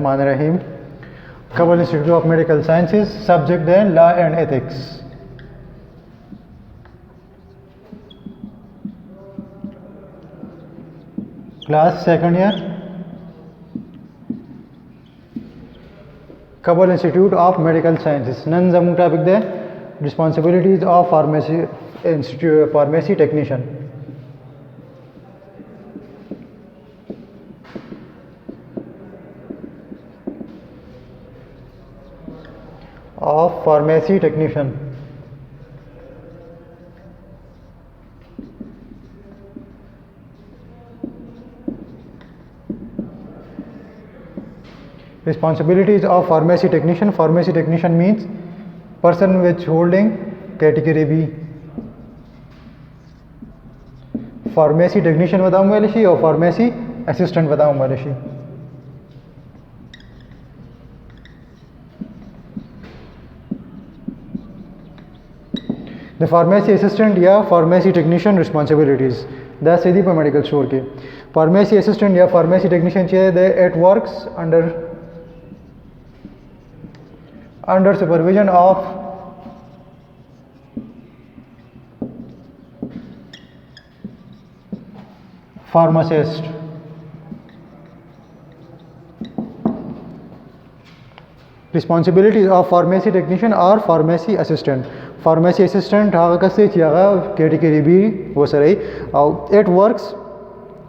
Bismillahirrahmanirrahim. Kabul Institute of Medical Sciences, subject then Law and Ethics. Class second year. Kabul Institute of Medical Sciences. Nan zamung topic there. Responsibilities of pharmacy institute, pharmacy technician. Of pharmacy technician. Responsibilities of pharmacy technician. Pharmacy technician means person which holding category B. Pharmacy technician बताऊंगा लिखी और pharmacy assistant बताऊंगा लिखी. The pharmacy assistant या pharmacy technician responsibilities. The सीधी पर medical store के. Pharmacy assistant या pharmacy technician चाहिए it works under supervision of pharmacist. Responsibilities of pharmacy technician or pharmacy assistant. Pharmacy assistant हाँ कैसे चाहिए category B वो सही. It works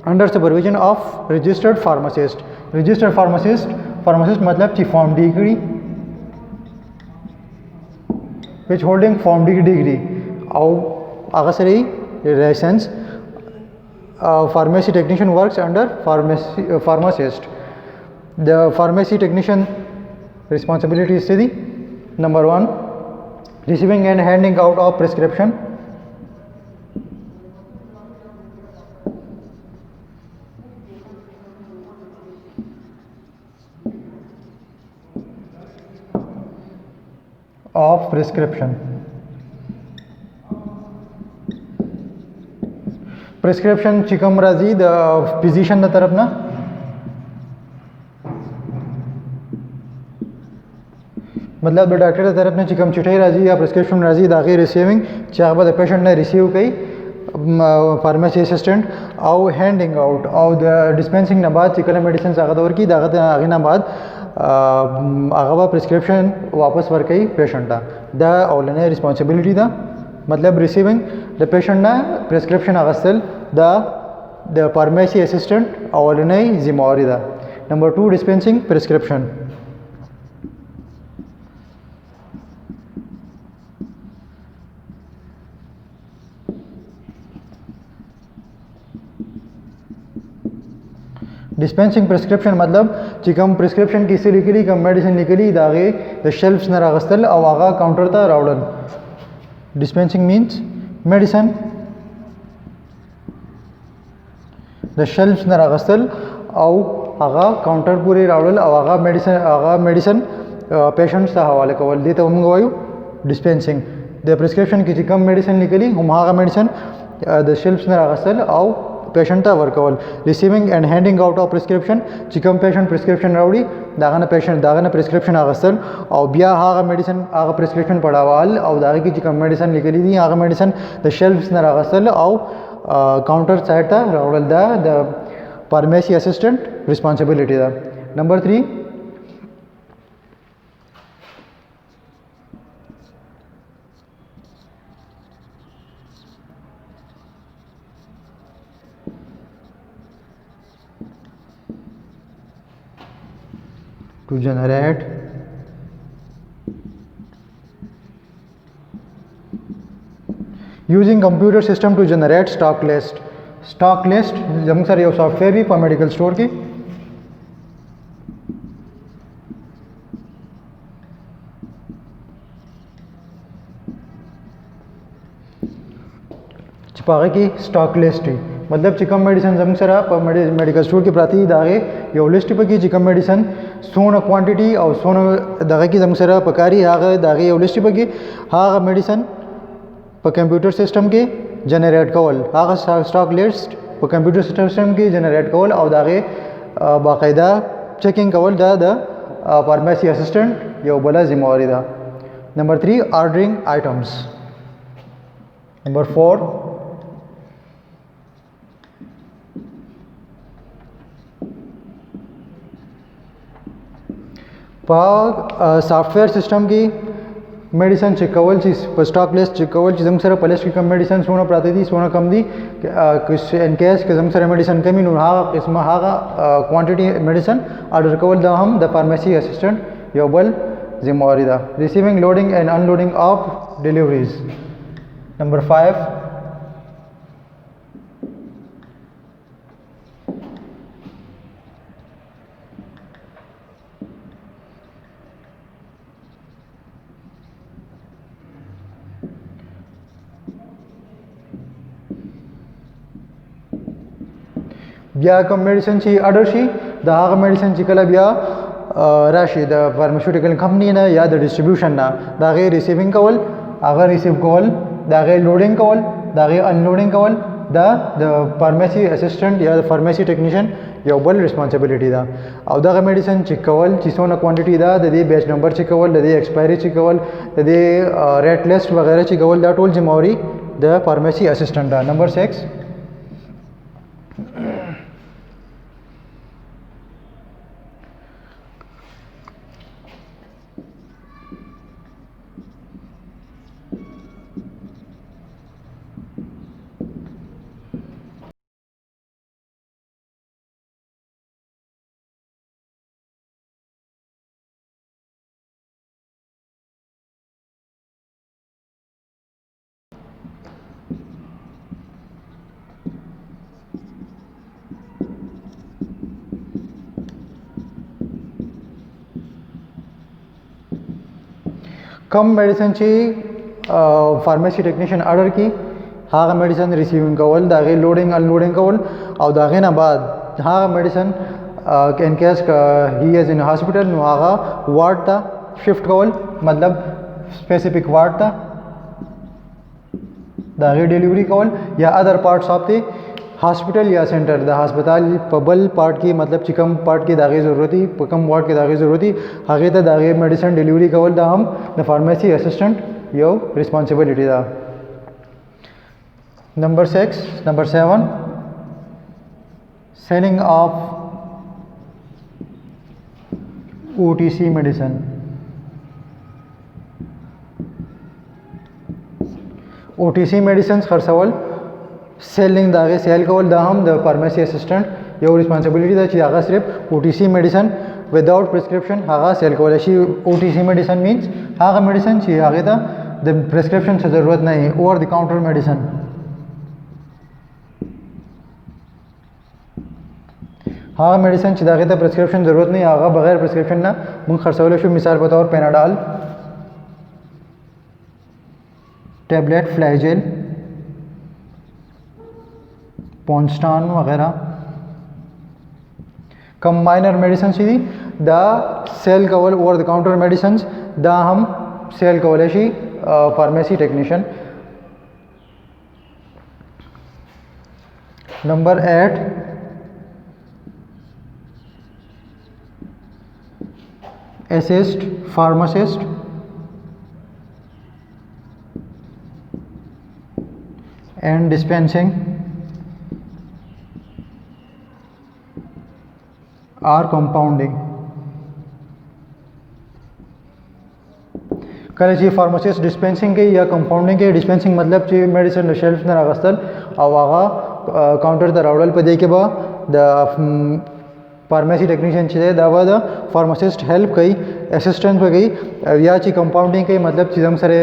under supervision of registered pharmacist. Registered pharmacist मतलब ची form degree which holding form degree और आगे सही license. Pharmacy technician works under pharmacist. The pharmacy technician responsibility is the number 1, receiving and handing out of prescription. Of prescription. Prescription चिकम राजी the physician the तरफ ना मतलब doctor the तरफ ने चिकम चिट्ठी राजी या प्रिस्क्रिप्शन राजी दागे रिसीविंग चाहे बाद पेशेंट ने रिसीव कई फार्मेसी असिस्टेंट और हैंडिंग आउट और द डिस्पेंसिंग ना बाद चिकन मेडिसिन आगे दौर की दागत आगे ना बाद आगे प्रिस्क्रिप्शन वापस वर कई पेशेंट द औलने रिस्पॉन्सिबिलिटी दा मतलब रिसीविंग द पेशेंट ना प्रिस्क्रिप्शन आगसल द फार्मेसी असिस्टेंट औलने जिम्मेवारी दा. Number 2 dispensing prescription. Dispensing prescription मतलब चिकम प्रिस्क्रिप्शन किसी लिखली कम मेडिसिन लिखली दागे द शेल्फ्स न रागस्तल और आगा काउंटर था राउडन. Dispensing means medicine the shelves न रागस्तल और आगा काउंटर पूरे राउडल और आगा मेडिसिन पेशेंट्स का हवाले कवल देते हम गवायु डिस्पेंसिंग. द प्रिस्क्रिप्शन की चिकम मेडिसिन लिखली हम आगा मेडिसिन द शेल्फ्स न रागस्तल और पेशेंट था वर्कवल. Receiving and handing out of prescription चिकम पेशेंट प्रिस्क्रिप्शन राउडी दागना पेशेंट दागना प्रिस्क्रिप्शन आगस्तल और बिया आगा मेडिसिन आगा प्रिस्क्रिप्शन पड़ावाल और दागे की चिकम मेडिसिन लिखली दी आगा मेडिसिन द शेल्फ्स न रागस्तल और काउंटर साइड था राउडल द फार्मेसी असिस्टेंट रिस्पॉन्सिबिलिटी था. Number 3 to generate using computer system to generate stock list. Stock list जब सर ये सॉफ्टवेयर भी पर मेडिकल स्टोर की छिपागे की स्टॉक लिस्ट ही मतलब चिकम मेडिसिन जम सर मेडिकल स्टोर की प्राति दागे यो लिस्ट पर की चिकम मेडिसिन सोन क्वांटिटी और सोन दागे की जम सर पकारी आगे दागे यो लिस्ट पर की हाँ मेडिसिन पर कंप्यूटर सिस्टम के जनरेट कवल आगे स्टॉक लिस्ट पर कंप्यूटर सिस्टम की जनरेट कवल और दागे बाकायदा checking Kawal the pharmacy assistant यो बला जिम्मेवारी दा. Number 3 ordering items. Number 4 software system की मेडिसिन चिकवल चीज़ स्टॉक लिस्ट चिकवल चीज़ सर पलेस की कम मेडिसिन सोना प्राते थी सोना कम दी इन केस के सर मेडिसिन कमी नु इसमें क्वांटिटी मेडिसिन ऑर्डर कवल दा हम द फार्मेसी असिस्टेंट योबल जिम्मेवारी दा. Receiving loading and unloading of deliveries. Number 5 बिया कम मेडिसिन ची ऑर्डर शी द हाग मेडिसिन ची कला बिया राशि द फार्मास्यूटिकल कंपनी ना या द डिस्ट्रीब्यूशन ना दागे रिसीविंग कवल अगर रिसीव कवल दागे लोडिंग कवल दागे अनलोडिंग कवल द फार्मेसी असिस्टेंट या द फार्मेसी टेक्नीशियन योबल रिस्पांसिबिलिटी दा. और दागे मेडिसिन ची कवल चिसोना क्वांटिटी दा दे बैच नंबर ची कवल दे एक्सपायरी ची कवल दे रेट लिस्ट वगैरह ची कवल दा टोल जिम्मेवारी द फार्मेसी असिस्टेंट दा. नंबर 6 कम मेडिसिन ची फार्मेसी टेक्नीशियन ऑर्डर की हाँ मेडिसिन रिसीविंग कवल दागे लोडिंग अनलोडिंग कवल और दागे ना बाद हाँ medicine in case he is in hospital नो आगा वार्ड था शिफ्ट कवल मतलब स्पेसिफिक वार्ड था दागे डिलीवरी कवल या other parts of the hospital या सेंटर द अस्पताल पबल पार्ट की मतलब चिकम पार्ट की दागे ज़रूरत ही पकम वार्ड की दागे ज़रूरत ही आगे तो दागे मेडिसिन डिलीवरी कवल दा हम द फार्मेसी असिस्टेंट यो रिस्पॉन्सिबिलिटी दा. Number 7 selling of OTC medicine. OTC medicine खरसवल सेलिंग दागे सेल कवल दा हम द फार्मेसी असिस्टेंट यो रिस्पॉन्सिबिलिटी दा ची आगा सिर्फ OTC मेडिसिन विदाउट प्रिस्क्रिप्शन आगा सेल कवल शी OTC मेडिसिन मीन्स आगा मेडिसिन ची आगे दा द प्रिस्क्रिप्शन से ज़रूरत नहीं ओवर द काउंटर मेडिसिन हाँ मेडिसिन ची दागे दा प्रिस्क्रिप्शन ज़रूरत नहीं आगा बगैर प्रिस्क्रिप्शन ना मुझ खरसवल शु मिसाल बताओ पेनाडाल टैबलेट फ्लैजेल पॉन्स्टान वगैरह कम माइनर मेडिसिन सी दा सेल कवल ओवर द काउंटर मेडिसिन दा हम सेल कवल शी pharmacy technician. Number 8 assist pharmacist and dispensing or compounding. कल जी फार्मासिस्ट डिस्पेंसिंग के या कंपाउंडिंग के डिस्पेंसिंग मतलब ची मेडिसिन शेल्फ न रगस्तल और आगा काउंटर द राउडल पे दे के बा द फार्मेसी टेक्नीशियन ची दावा द फार्मासिस्ट हेल्प कई असिस्टेंट पे गई या ची कंपाउंडिंग के मतलब चीज़म सरे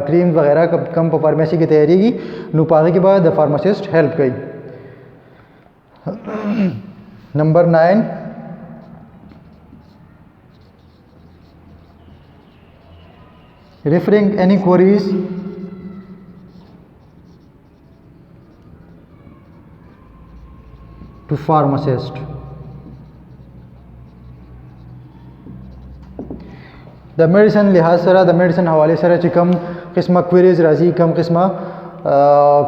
क्रीम वगैरह कम फार्मेसी की तैयारी की नुपागे के बाद द फार्मासिस्ट हेल्प कई. Number 9 referring any queries to pharmacist. The medicine लिहाज सरा द मेडिसिन हवाले सरा ची कम किस्म क्वेरीज राजी कम किस्म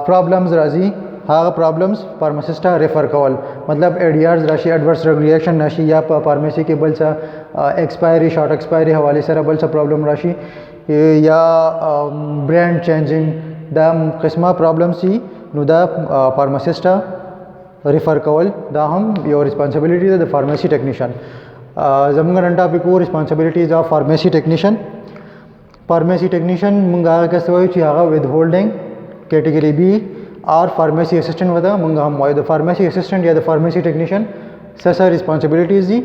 प्रॉब्लम्स राजी हाँ प्रॉब्लम्स फार्मासिस्ट रेफर कवल मतलब एडीआर्स राशि एडवर्स रिएक्शन राशि या फार्मेसी के बल सा एक्सपायरी शॉर्ट एक्सपायरी हवाले से बल सा प्रॉब्लम राशि या ब्रांड चेंजिंग दा किस्म प्रॉब्लम्स ही नु दा फार्मासिस्ट रेफर कवल दा हम your responsibility the pharmacy technician जमगन टॉपिक को रिस्पॉन्सिबिलिटीज ऑफ फार्मेसी टेक्नीशियन मंगा कैसे हो आगा विद होल्डिंग कैटेगरी बी और फार्मेसी असिस्टेंट वदा मंगा हम द फार्मेसी असिस्टेंट या the pharmacy technician sir responsibilities दी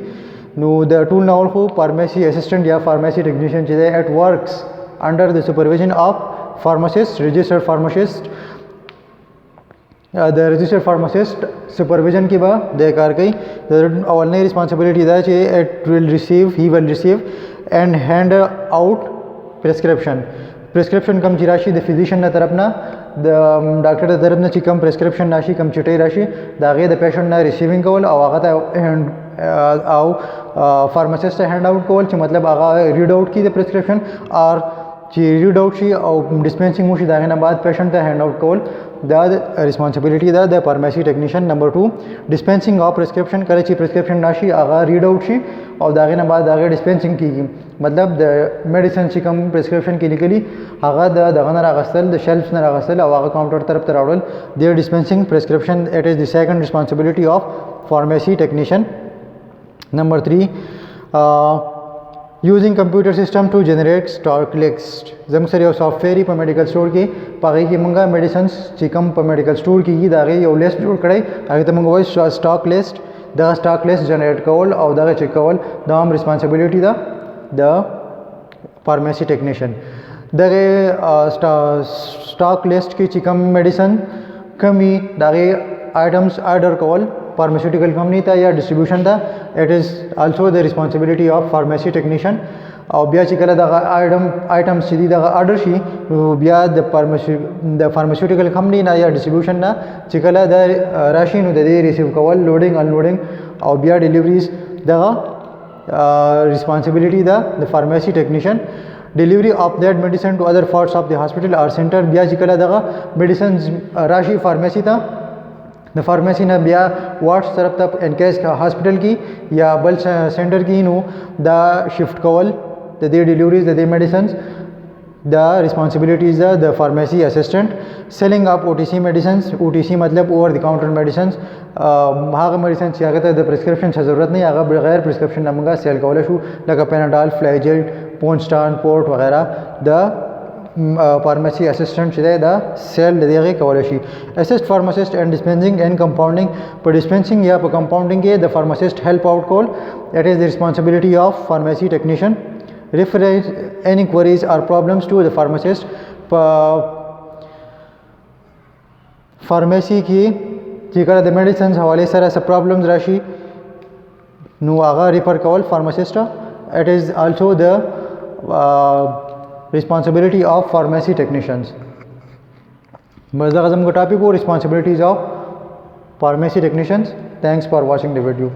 नो द टूल नाउल को फार्मेसी असिस्टेंट या फार्मेसी टेक्नीशियन चीज़ at works under the supervision of pharmacist registered pharmacist the registered pharmacist supervision की बा दे कार कई अवल रिस्पॉन्सिबिलिटी दा चाहिए it will receive and hand out prescription कम राशि द फिजिशियन तरफ ना द डॉक्टर तरफ ना कम प्रिस्क्रिप्शन राशि कम चिटे राशि दागे द पेशेंट ना रिसीविंग कवल और आगा आउ फार्मासिस्ट हैंड आउट कवल मतलब आगा रीड आउट की द प्रिस्क्रिप्शन और रीड आउट शी और डिस्पेंसिंग मुशी दागे ना बाद पेशेंट हैंड आउट कवल the responsibility the pharmacy technician number 2 dispensing of prescription करे ची प्रिस्क्रिप्शन राशि आगा रीड आउट शी और दागे ना बाद दागे डिस्पेंसिंग की मतलब द मेडिसिन ची कम प्रिस्क्रिप्शन की निकली आगा दगन रागसल द शेल्फ्स न रागसल और आगा काउंटर तरफ तरावल there dispensing prescription it is the second responsibility of pharmacy technician number 3 using computer system to generate stock list जम सर यो सॉफ्टवेयर ही पर मेडिकल स्टोर की पागी की मंगा मेडिसिन चिकम पर मेडिकल स्टोर की दागे यो लिस्ट जोड़ करे आगे तो मंगा वही स्टॉक लिस्ट जनरेट कवल और दागे चेक कवल दाम रिस्पॉन्सिबिलिटी द फार्मेसी टेक्नीशियन दागे स्टॉक लिस्ट की चिकम मेडिसिन कमी दागे आइटम्स ऑर्डर कवल फार्मास्यूटिकल कंपनी था या डिस्ट्रीब्यूशन था it is also the responsibility of pharmacy technician और ब्या चिकला दा आइटम्स सीधी दा ऑर्डर शी ब्या द फार्मास्यूटिकल कंपनी ना या डिस्ट्रीब्यूशन ना चिकला द राशि नु दे रिसीव कवल लोडिंग अनलोडिंग और ब्या डिलीवरीज दा responsibility the pharmacy technician delivery of that medicine to other parts of the hospital or center biya jikala daga medicines rashi pharmacy ta the pharmacy na biya wards taraf ta in case ka hospital ki ya bal center ki no the shift kawal the deliveries the medicines the responsibility is the pharmacy assistant selling of OTC medicines OTC मतलब over the counter medicines हाँ medicine चाहिए तो the prescription से ज़रूरत नहीं आगा बगैर prescription ना मंगा सेल कवल शू लगा पेनाडाल फ्लैजेल पोन्स्टान पोर्ट वगैरह द फार्मेसी असिस्टेंट चाहिए द सेल देगे कवलशी assist pharmacist and dispensing and compounding पर डिस्पेंसिंग या पर कंपाउंडिंग के द फार्मासिस्ट हेल्प आउट कॉल it is the responsibility of pharmacy technician refer any queries or problems to the pharmacist pharmacy की जिक्र द मेडिसिन हवाले सर ऐसा problems राशि नु आगा रिफर कवल pharmacist it is also the responsibility of pharmacy technicians मज़ा आज़म का टॉपिक हो responsibilities of pharmacy technicians thanks for watching the video